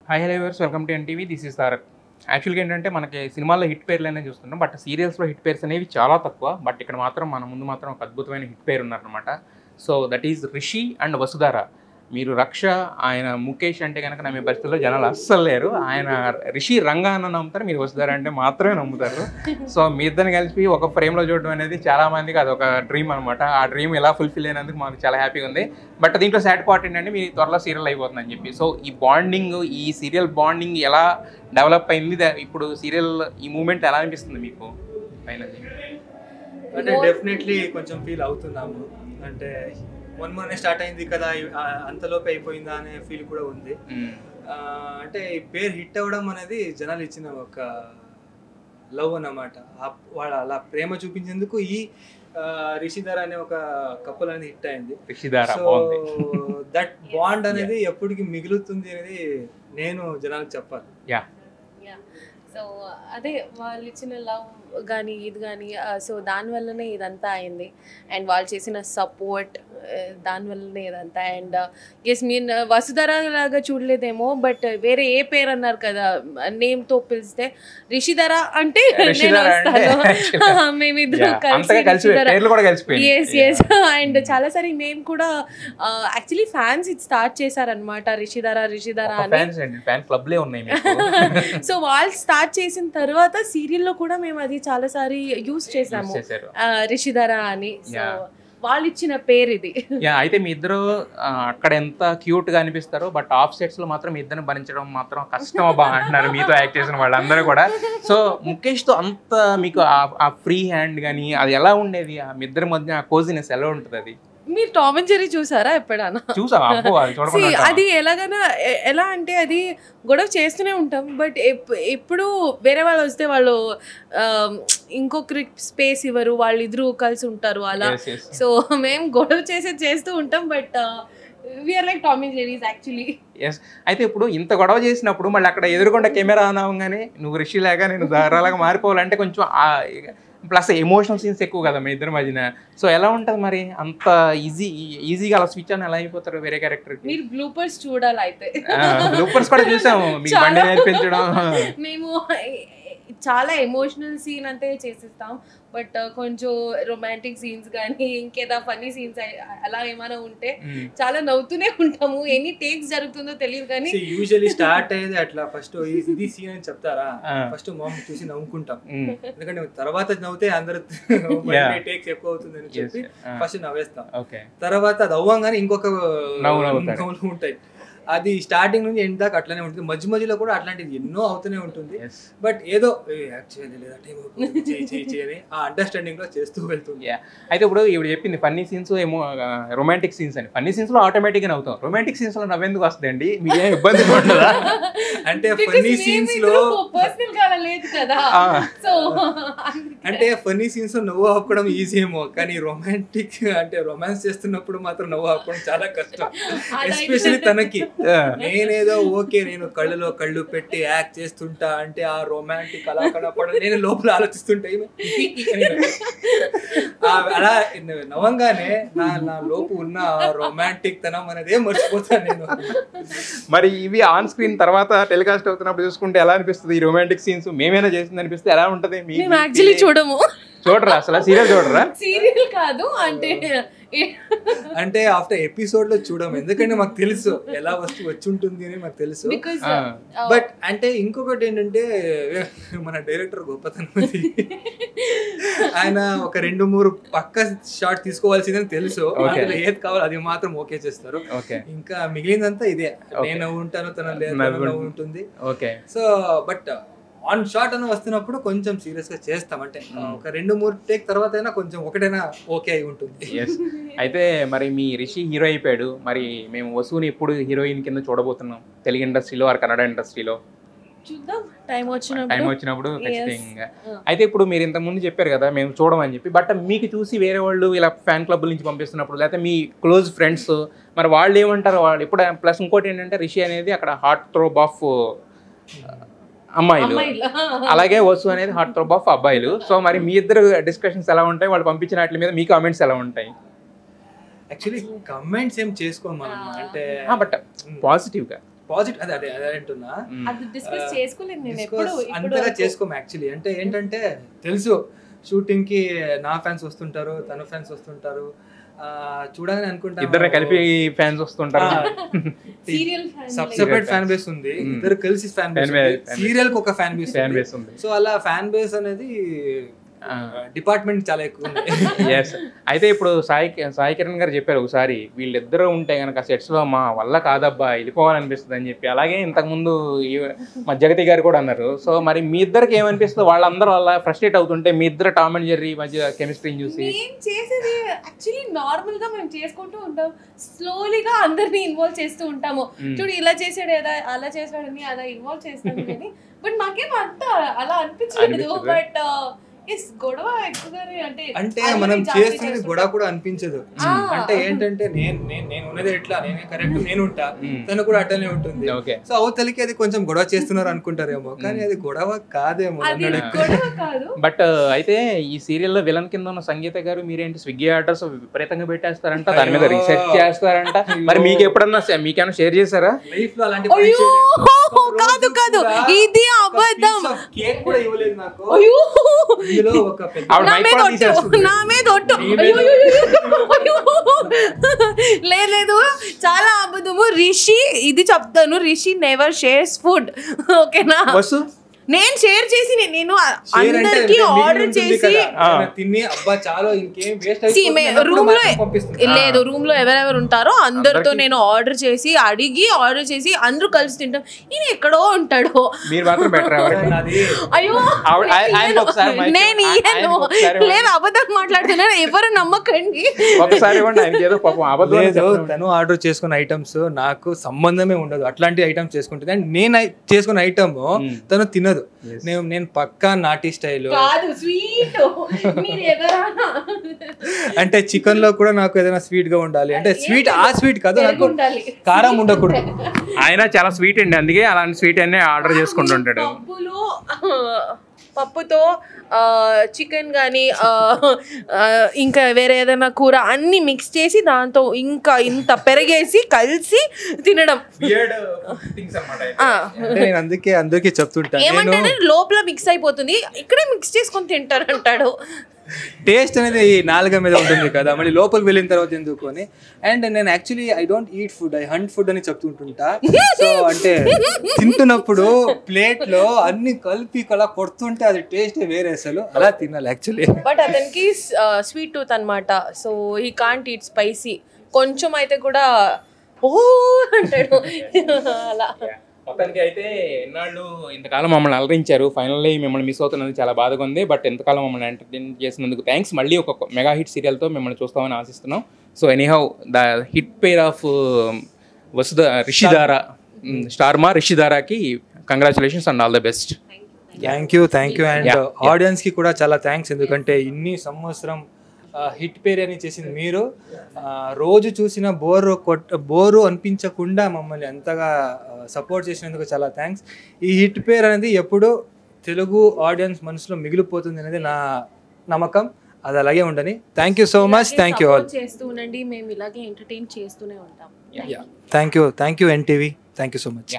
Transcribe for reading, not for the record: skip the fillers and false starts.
Hi hello viewers, welcome to NTV. This is Tarak. యాక్చువల్గా ఏంటంటే మనకి సినిమాల్లో హిట్ పేర్లనే చూస్తున్నాం, బట్ సీరియల్స్లో హిట్ పేర్స్ అనేవి చాలా తక్కువ. బట్ ఇక్కడ మాత్రం మన ముందు మాత్రం ఒక అద్భుతమైన హిట్ పేరు ఉన్నారనమాట. So that is Rishi and Vasudhara. మీరు రక్ష, ఆయన ముఖేష్ అంటే కనుక నమ్మే పరిస్థితుల్లో జనాలు అస్సలు లేరు. ఆయన రిషి రంగా అన్న నమ్ముతారు, మీరు వసుధార అంటే మాత్రమే నమ్ముతారు. సో మీ ఇద్దరిని కలిపి ఒక ఫ్రేమ్లో చూడడం అనేది చాలా మందికి అదొక డ్రీమ్ అనమాట. ఆ డ్రీమ్ ఎలా ఫుల్ఫిల్ అయినందుకు మాకు చాలా హ్యాపీగా ఉంది. బట్ దీంట్లో సాడ్ పార్ట్ ఏంటంటే మీ త్వరలో సీరియల్ అయిపోతుందని చెప్పి. సో ఈ బాండింగ్, ఈ సీరియల్ బాండింగ్ ఎలా డెవలప్ అయింది, ఇప్పుడు సీరియల్ ఈ మూమెంట్ ఎలా అనిపిస్తుంది మీకు ఫైనల్లీ? అంటే డెఫినెట్లీ కొంచెం ఫీల్ అవుతున్నాము. అంటే మొన్నే స్టార్ట్ అయింది కదా, అంతలోపే అయిపోయిందా అనే ఫీల్ కూడా ఉంది. అంటే ఈ పేరు హిట్ అవ్వడం అనేది జనాలు ఇచ్చిన ఒక లవ్ అన్నమాట. వాళ్ళ అలా ప్రేమ చూపించేందుకు ఈ రిషిధార అనే ఒక కపుల్ అనేది హిట్ అయింది. సో దట్ బాండ్ అనేది ఎప్పటికి మిగులుతుంది అనేది నేను జనాలకు చెప్పాలి. సో అదే వాళ్ళు ఇచ్చిన లవ్ కానీ ఇది కానీ, సో దానివల్లనే ఇదంతా అయింది. అండ్ వాళ్ళు చేసిన సపోర్ట్, దానివల్లనే ఇదంతా. అండ్ ఎస్, మీరు వసుధార లాగా చూడలేదేమో, బట్ వేరే ఏ పేరు అన్నారు కదా నేమ్తో పిలిస్తే, రిషిధార అంటే నేను వస్తాను, మేమిద్దరు కలిసి. Yes yes. అండ్ చాలాసారి మేము కూడా యాక్చువల్లీ ఫ్యాన్స్ ఇది స్టార్ట్ చేశారనమాట, రిషిధార అని. సో వాళ్ళు స్టార్ట్ చేసిన తర్వాత సీరియల్లో కూడా మేము అది చాలాసారి యూజ్ చేసాము, రిషిధార అని. సో వాళ్ళు ఇచ్చిన పేరు ఇది. అయితే మీ ఇద్దరు అక్కడ ఎంత క్యూట్ గా అనిపిస్తారో, బట్ ఆఫ్ సెట్స్ లో మాత్రం మీ ఇద్దరిని భరించడం మాత్రం కష్టం బా అంటున్నారు మీతో యాక్ట్ చేసిన వాళ్ళందరూ కూడా. సో ముఖేష్ తో అంత మీకు ఆ ఫ్రీ హ్యాండ్ కానీ అది ఎలా ఉండేది? ఆ మీ ఇద్దరి మధ్య ఆ కోజినెస్ ఎలా ఉంటుంది? అది మీరు టామ్ అండ్ జెర్రీ చూసారా ఎప్పుడైనా? అది ఎలాగైనా ఎలా అంటే అది గొడవ చేస్తూనే ఉంటాం, బట్ ఎప్పుడు వేరే వాళ్ళు వస్తే వాళ్ళు ఇంకొకరి స్పేస్ ఇవ్వరు, వాళ్ళు ఇద్దరు కలిసి ఉంటారు అలా. సో మేము గొడవ చేస్తూ ఉంటాం, but we are like Tom and Jerrys actually. Yes. అయితే ఇప్పుడు ఇంత గొడవ చేసినప్పుడు మళ్ళీ అక్కడ ఎదురుకుండా కెమెరా అనగానే నువ్వు రిషి లాగా నేను దారాలాగా మారిపోవాలంటే కొంచెం ప్లస్ ఎమోషనల్ సీన్స్ ఎక్కువ కదా మీ ఇద్దరి మధ్యన. సో ఎలా ఉంటుంది మరి? అంత ఈజీగా అలా స్విచ్ అని ఎలా అయిపోతారు వేరే క్యారెక్టర్? మీరు బ్లూపర్స్ చూడాలి. అయితే బ్లూపర్స్ కూడా చూసాము, మీకు బండి నేర్పించడం. మేము చాలా ఎమోషనల్ సీన్ అంతే చేసిస్తాం, బట్ కొంచెం రొమాంటిక్ సీన్స్ కానీ ఇంకేదా ఫన్నీ సీన్స్ అలా ఏమైనా ఉంటే చాలా నవ్వుతూనే ఉంటాము. ఎన్ని టేక్స్ జరుగుతుందో తెలియదు కానీ యూజువల్లీ స్టార్ట్ అయ్యేది అట్లా. ఫస్ట్ ఇది సీన్ అని చెప్తారా, ఫస్ట్ మామ్ చూసి నవ్వుకుంటాం, ఎందుకంటే తర్వాత నవ్వుతే అందరూ టేక్స్ ఎక్కువ అవుతుంది అని చెప్పి ఫస్ట్ నవ్వేస్తాం. తర్వాత అది అవ్వంగానే ఇంకొక నవ్వులు ఉంటాయి. అది స్టార్టింగ్ నుంచి ఎండ్ దాకా అట్లనే ఉంటుంది. మధ్య మధ్యలో కూడా అట్లాంటిది ఎన్నో అవుతూనే ఉంటుంది, బట్ ఏదో యాక్చువల్లీ లేదా ఆ అండర్స్టాండింగ్ లో చేస్తూ వెళ్తుంది. అయితే ఇప్పుడు చెప్పింది ఫన్నీ సీన్స్ ఏమో రొమాంటిక్ సీన్స్ అని. ఫన్నీ సీన్స్ లో ఆటోమేటిక్ గా నవ్వుతాం, రొమాంటిక్ సీన్స్ లో నవ్వెందుకు వస్తుందండి? మీకు ఏం ఇబ్బంది ఉండదా? అంటే ఫన్నీ సీన్స్ లో అంటే ఫన్నీ సీన్స్ లో నవ్వు ఆపుకోవడం ఈజీ ఏమో, కానీ రొమాంటిక్ అంటే రొమాన్స్ చేస్తున్నప్పుడు మాత్రం నవ్వు ఆపుకోవడం చాలా కష్టం. ఎస్పెషల్లీ తనకి నేనేదో ఓకే నేను కళ్ళలో కళ్ళు పెట్టి యాక్ట్ చేస్తుంటా అంటే ఆ రొమాంటిక్ అలా కనపడ నేను లోపల ఆలోచిస్తుంటా అలా నవ్వంగానే నా లోపు ఉన్న రొమాంటిక్ తనం అనేదే మర్చిపోతాను నేను. మరి ఇవి ఆన్ స్క్రీన్ తర్వాత టెలికాస్ట్ అవుతున్నప్పుడు చూసుకుంటే ఎలా అనిపిస్తుంది? ఈ రొమాంటిక్ సీన్స్ మేమైనా చేసింది అనిపిస్తే ఎలా ఉంటది? చూడరా అసలు? సీరియల్ చూడరా? సీరియల్ కాదు అంటే ఆఫ్టర్ ఎపిసోడ్ లో చూడము, ఎందుకంటే మాకు తెలుసు ఎలా వచ్చి ఉంటుంది అని మాకు తెలుసు. బట్ అంటే ఇంకొకటి ఏంటంటే మన డైరెక్టర్ గొప్పతనం, ఆయన ఒక 2-3 పక్క షాట్ తీసుకోవాల్సిందని తెలుసు, ఏది కావాలి అది మాత్రం ఓకే చేస్తారు. ఇంకా మిగిలిందంతా ఇదే, నేను ఉంటాను తన లేదు ఉంటుంది. సో బట్ ఆన్ షాట్ అని వస్తున్నప్పుడు కొంచెం సీరియస్ గా చేస్తాం, అంటే ఒక 2-3 టేక్ తర్వాత అయినా కొంచెం ఒకటైనా ఓకే అయి ఉంటుంది. అయితే మరి మీ రిషి హీరో అయిపోయాడు, మరి మేము వసుని ఎప్పుడు హీరోయిన్ కింద చూడబోతున్నాం తెలుగు ఇండస్ట్రీలో ఆర్ కన్నడ ఇండస్ట్రీలో? టైం వచ్చినప్పుడు ఖచ్చితంగా. అయితే ఇప్పుడు మీరు ఇంతకుముందు చెప్పారు కదా మేము చూడమని చెప్పి, బట్ మీకు చూసి వేరే వాళ్ళు ఇలా ఫ్యాన్ క్లబ్ నుంచి పంపిస్తున్నప్పుడు, లేకపోతే మీ క్లోజ్ ఫ్రెండ్స్ మరి వాళ్ళు ఏమంటారు? వాళ్ళు ఇప్పుడు ప్లస్ ఇంకోటి ఏంటంటే రిషి అనేది అక్కడ హార్ట్ థ్రోబ్ ఆఫ్ అమ్మాయిలు, అలాగే వసు అనేది హార్ట్ థ్రోబ్ ఆఫ్ అబ్బాయిలు. సో మరి మీ ఇద్దరు డిస్కషన్స్ ఎలా ఉంటాయి? వాళ్ళు పంపించిన వాటి మీద మీ కామెంట్స్ ఎలా ఉంటాయి? యాక్చువల్లీ కమెంట్స్ ఏం చేసుకోం మనం, అంటే బట్ పాజిటివ్ గా పాజిటివ్ అదే అదే అదే అంటున్నా. అది డిస్కస్ చేసుకోలేదు నేను Discuss ఎప్పుడు అంతగా చేసుకోము యాక్చువల్లీ. అంటే ఏంటంటే తెలుసు షూటింగ్ కి నా ఫ్యాన్స్ వస్తుంటారు, తన ఫ్యాన్స్ వస్తుంటారు, చూడాలని అనుకుంటా ఇద్దరు కలిపి ఫ్యాన్స్ వస్తుంటారు. సీరియల్ సెపరేట్ ఫ్యాన్ బేస్ ఉంది, ఇద్దరు కలిసి ఫ్యాన్ బేస్, సీరియల్ కి ఒక ఫ్యాన్ బేస్ ఉంది. సో అలా ఫ్యాన్ బేస్ అనేది డిపార్ట్మెంట్ చాలా ఎక్కువ ఉంది. ఎస్. అయితే ఇప్పుడు సాయి కిరణ్ గారు చెప్పారు ఒకసారి, వీళ్ళిద్దరూ ఉంటే కనుక సెట్స్ లో మా వల్ల కాదబ్బా వెళ్ళిపోవాలనిపిస్తుంది అని చెప్పి. అలాగే ఇంతకుముందు మా జగతి గారు కూడా అన్నారు. సో మరి మీ ఇద్దరికి ఏమనిపిస్తుంది? వాళ్ళందరూ అలా ఫ్రస్ట్రేట్ అవుతుంటే మీ ఇద్దరు టామ్ అండ్ జెర్రీ మధ్య కెమిస్ట్రీని చూసి. మేము చేసేది యాక్చువల్లీ నార్మల్ గా మేము చేసుకుంటూ ఉంటాం, స్లోలీగా అందరినీ ఇన్వాల్వ్ చేస్తూ ఉంటాము. చూడు ఇలా చేసాడు కదా, అలా చేసాడని అలా ఇన్వాల్వ్ చేస్తాను కానీ బట్ నాకేం అంత అలా అనిపించలేదు. బట్ గొడవ ఎక్కువగానే అంటే మనం చేస్తున్నది గొడవ కూడా అనిపించదు. అంటే ఏంటంటే నేను ఉన్నది ఎట్లా, నేనే కరెక్ట్, నేను ఉంటా, తను కూడా అట్టనే ఉంటుంది. సో అవతలికి అది కొంచెం గొడవ చేస్తున్నారు అనుకుంటారేమో, కానీ అది గొడవ కాదేమో. బట్ అయితే ఈ సీరియల్ లో విలన్ కింద ఉన్న సంగీత గారు మీరేంటి స్విగ్గీ ఆర్డర్స్ విపరీతంగా పెట్టేస్తారంట, దాని మీద రీసెర్చ్ చేస్తారంట. మరి మీకు ఎప్పుడన్నా మీకేమైనా షేర్ చేశారా లైఫ్ లో అలాంటి? కాదు కాదు, ఇది అబద్ధం. కేక్ కూడా ఇవ్వలేదు నాకు. లేదు, చాలా అబద్ధము. రిషి, ఇది చెప్తాను, రిషి నెవర్ షేర్స్ ఫుడ్. ఓకేనా? నేను షేర్ చేసి నేను అందరికి ఆర్డర్ చేసి తిని అబ్బా చాలా ఇంకేం వేస్ట్ రూమ్ లో లేదు, రూమ్ లో ఎవరెవరు ఉంటారో అందరితో నేను ఆర్డర్ చేసి అందరూ కలిసి తింటాం. ఈయన ఎక్కడో ఉంటాడు. అయ్యో నేను ఇయ్యను, లేదు అబద్ధం మాట్లాడుతున్నాను, ఎవరు నమ్మకండి. తను ఆర్డర్ చేసుకున్న ఐటమ్స్ నాకు సంబంధమే ఉండదు, అట్లాంటి ఐటమ్స్ చేసుకుంటుంది. అండ్ నేను చేసుకున్న ఐటమ్ తను తినదు. నేను పక్కా నాటి స్టైల్. అంటే చికెన్ లో కూడా నాకు ఏదైనా స్వీట్ గా ఉండాలి. అంటే స్వీట్ ఆ స్వీట్ కాదు, నాకు కారం ఉండకూడదు. ఆయన చాలా స్వీట్ అండి, అందుకే అలాంటి స్వీట్ అన్ని ఆర్డర్ చేసుకుంటుంటాడు. పప్పుతో చికెన్ కానీ ఇంకా వేరే ఏదైనా కూర అన్ని మిక్స్ చేసి దాంతో ఇంకా ఇంత పెరిగేసి కలిసి తినడం. నేను అందుకే చెప్తుంటా, ఏమంటే లోపల మిక్స్ అయిపోతుంది, ఇక్కడే మిక్స్ చేసుకొని తింటారు అంటాడు. టేస్ట్ అనేది నాలుక మీద ఉంటుంది కదా, మళ్ళీ లోపలికి వెళ్ళిన తర్వాత ఎందుకు అని. అండ్ నేను actually I don't eat food, I hunt food అని చెప్తుంటుంటా. సో అంటే తింటున్నప్పుడు ప్లేట్ లో అన్ని కలిపి అలా కొడుతుంటే అది టేస్ట్ వేరే, అసలు అలా తినాలి యాక్చువల్లీ. బట్ అతనికి స్వీట్ టూత్ అనమాట, so he can't eat spicy. కొంచెం అయితే కూడా ఓ అంటాడు అలా. మొత్తానికి అయితే ఎన్నాళ్ళు ఇంతకాలం మమ్మల్ని అలరించారు, ఫైనల్లీ మిమ్మల్ని మిస్ అవుతున్నది చాలా బాధగా ఉంది. బట్ ఎంతకాలం మమ్మల్ని ఎంటర్టైన్ చేసినందుకు థ్యాంక్స్. మళ్ళీ ఒక మెగా హిట్ సీరియల్తో మిమ్మల్ని చూస్తామని ఆశిస్తున్నాం. So anyhow the hit pair of Rishidhara, Star Maa రిషిధారాకి congratulations and all the best. Thank you. And audience కి కూడా చాలా థ్యాంక్స్, ఎందుకంటే ఇన్ని సంవత్సరం హిట్ పేర్ అని చేసింది మీరు. రోజు చూసిన బోరు అనిపించకుండా మమ్మల్ని ఎంతగా సపోర్ట్ చేసినందుకు చాలా థ్యాంక్స్. ఈ హిట్ పేర్ అనేది ఎప్పుడు తెలుగు ఆడియన్స్ మనసులో మిగిలిపోతుంది అనేది నా నమ్మకం, అది అలాగే ఉండని. Thank you so much. Thank you all. చేస్తూ ఉండండి, మేము ఇలాగే ఎంటర్టైన్ చేస్తూనే ఉంటాం. Thank you NTV. Thank you so much.